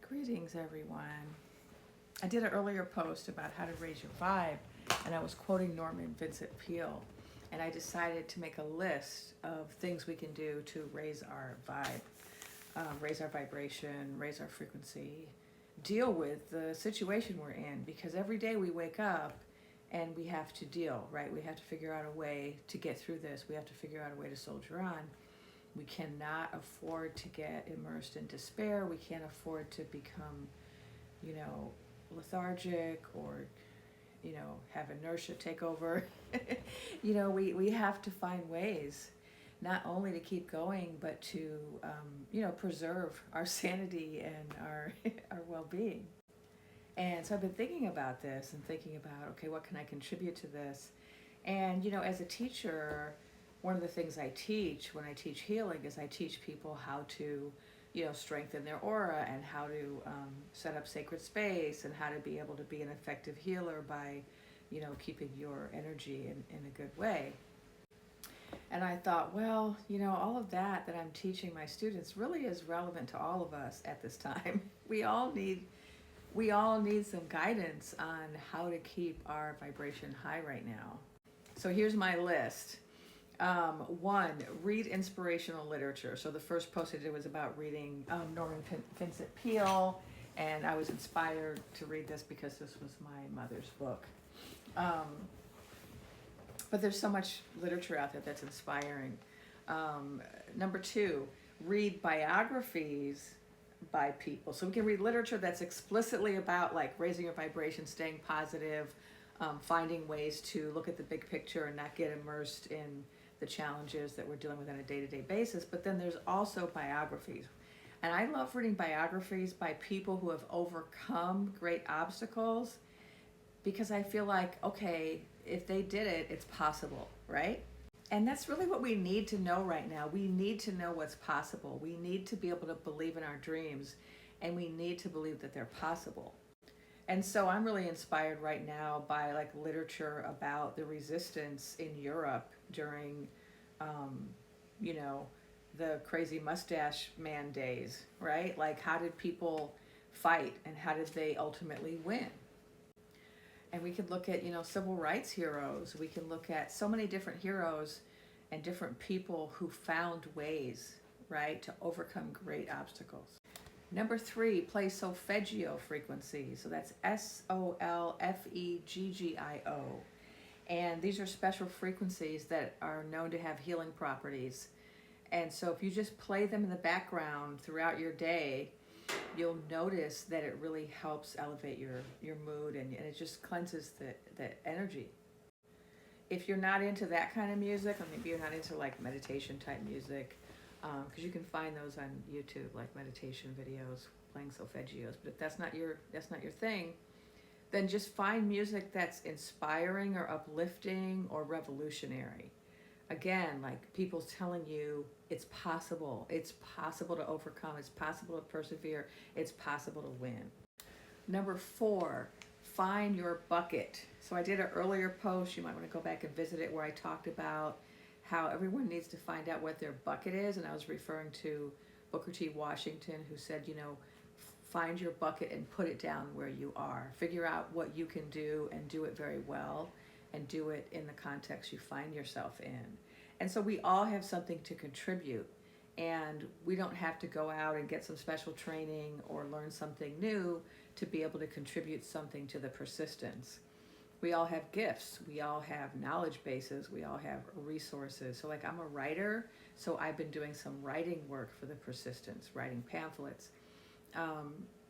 Greetings, everyone. I did an earlier post about how to raise your vibe, and I was quoting Norman Vincent Peale, and I decided to make a list of things we can do to raise our vibe, raise our vibration, raise our frequency, deal with the situation we're in, because every day we wake up and we have to deal, right? We have to figure out a way to get through this. We have to figure out a way to soldier on. We cannot afford to get immersed in despair. We can't afford to become, lethargic or, have inertia take over. We have to find ways not only to keep going, but to, preserve our sanity and our, our well-being. And so I've been thinking about this and thinking about, okay, what can I contribute to this? And, as a teacher, one of the things I teach when I teach healing is I teach people how to, strengthen their aura and how to set up sacred space and how to be able to be an effective healer by, keeping your energy in a good way. And I thought, well, all of that I'm teaching my students really is relevant to all of us at this time. We all need some guidance on how to keep our vibration high right now. So here's my list. 1, read inspirational literature. So the first post I did was about reading Norman Vincent Peale, and I was inspired to read this because this was my mother's book. But there's so much literature out there that's inspiring. Number 2, read biographies by people. So we can read literature that's explicitly about like raising your vibration, staying positive, finding ways to look at the big picture and not get immersed in the challenges that we're dealing with on a day-to-day basis. But then there's also biographies. And I love reading biographies by people who have overcome great obstacles, because I feel like, okay, if they did it, it's possible, right? And that's really what we need to know right now. We need to know what's possible. We need to be able to believe in our dreams, and we need to believe that they're possible. And so I'm really inspired right now by like literature about the resistance in Europe during, the crazy mustache man days, right? Like, how did people fight and how did they ultimately win? And we could look at, civil rights heroes. We can look at so many different heroes and different people who found ways, right, to overcome great obstacles. Number 3, play solfeggio frequency. So that's SOLFEGGIO. And these are special frequencies that are known to have healing properties. And so if you just play them in the background throughout your day, you'll notice that it really helps elevate your mood, and it just cleanses the energy. If you're not into that kind of music, or maybe you're not into like meditation type music, because you can find those on YouTube, like meditation videos playing solfeggios. But if that's not your thing, then just find music that's inspiring or uplifting or revolutionary. Again, like people telling you it's possible to overcome, it's possible to persevere, it's possible to win. Number 4, find your bucket. So I did an earlier post, you might want to go back and visit it, where I talked about how everyone needs to find out what their bucket is. And I was referring to Booker T. Washington, who said, find your bucket and put it down where you are. Figure out what you can do and do it very well, and do it in the context you find yourself in. And so we all have something to contribute, and we don't have to go out and get some special training or learn something new to be able to contribute something to the persistence. We all have gifts, we all have knowledge bases, we all have resources. So like, I'm a writer, so I've been doing some writing work for the persistence, writing pamphlets.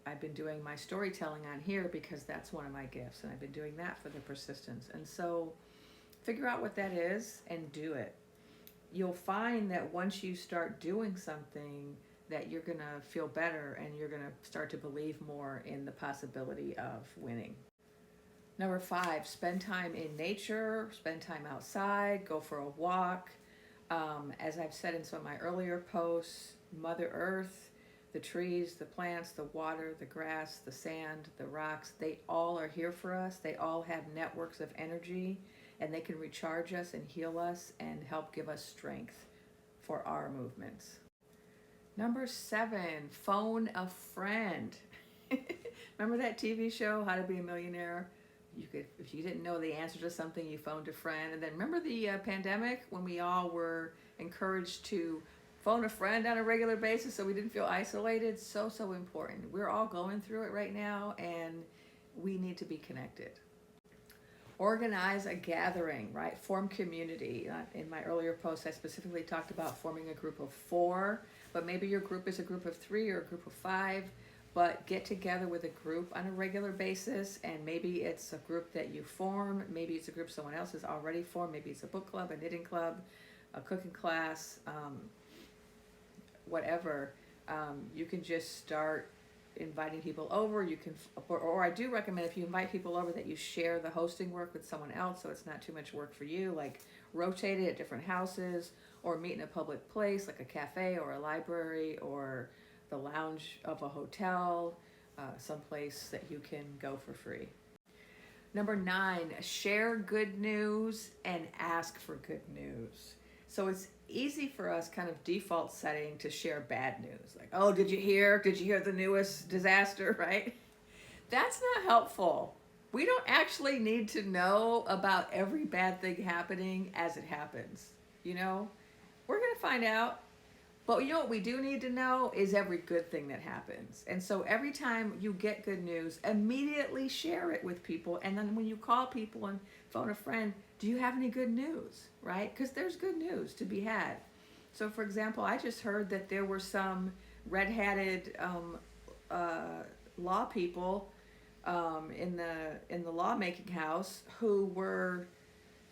I've been doing my storytelling on here because that's one of my gifts, and I've been doing that for the persistence. And so figure out what that is and do it. You'll find that once you start doing something, that you're going to feel better, and you're going to start to believe more in the possibility of winning. Number 5, spend time in nature, spend time outside, go for a walk. As I've said in some of my earlier posts, Mother Earth, the trees, the plants, the water, the grass, the sand, the rocks, they all are here for us. They all have networks of energy, and they can recharge us and heal us and help give us strength for our movements. Number 7, phone a friend. Remember that TV show, How to Be a Millionaire? You could, if you didn't know the answer to something, you phoned a friend. And then remember the pandemic when we all were encouraged to phone a friend on a regular basis so we didn't feel isolated? So, so important. We're all going through it right now, and we need to be connected. Organize a gathering, right? Form community. In my earlier post, I specifically talked about forming a group of 4, but maybe your group is a group of 3 or a group of 5. But get together with a group on a regular basis, and maybe it's a group that you form, maybe it's a group someone else has already formed, maybe it's a book club, a knitting club, a cooking class, whatever. You can just start inviting people over. You can, or I do recommend, if you invite people over, that you share the hosting work with someone else, so it's not too much work for you. Like rotate it at different houses, or meet in a public place like a cafe or a library or the lounge of a hotel, someplace that you can go for free. Number 9, share good news and ask for good news. So it's easy for us, kind of default setting, to share bad news. Like, oh, did you hear the newest disaster, right? That's not helpful. We don't actually need to know about every bad thing happening as it happens. You know, we're going to find out. But you know what we do need to know is every good thing that happens. And so every time you get good news, immediately share it with people. And then when you call people and phone a friend, do you have any good news, right? Because there's good news to be had. So for example, I just heard that there were some red-hatted law people in the lawmaking house who were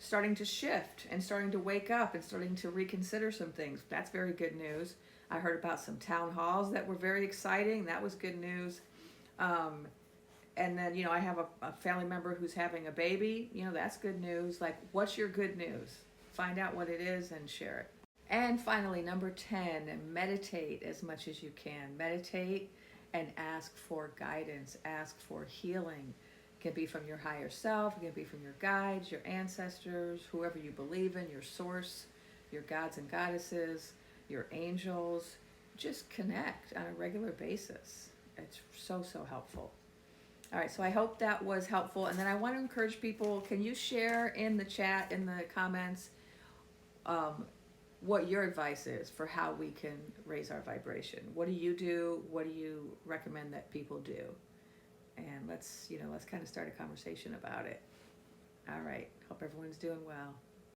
starting to shift and starting to wake up and starting to reconsider some things. That's very good news. I heard about some town halls that were very exciting. That was good news. And then, I have a family member who's having a baby. That's good news. Like, what's your good news? Find out what it is and share it. And finally, number 10, meditate as much as you can. Meditate and ask for guidance, ask for healing. It can be from your higher self, it can be from your guides, your ancestors, whoever you believe in, your source, your gods and goddesses, your angels. Just connect on a regular basis. It's so, so helpful. All right, so I hope that was helpful. And then I want to encourage people, can you share in the chat, in the comments, what your advice is for how we can raise our vibration? What do you do? What do you recommend that people do? And let's kind of start a conversation about it. All right. Hope everyone's doing well.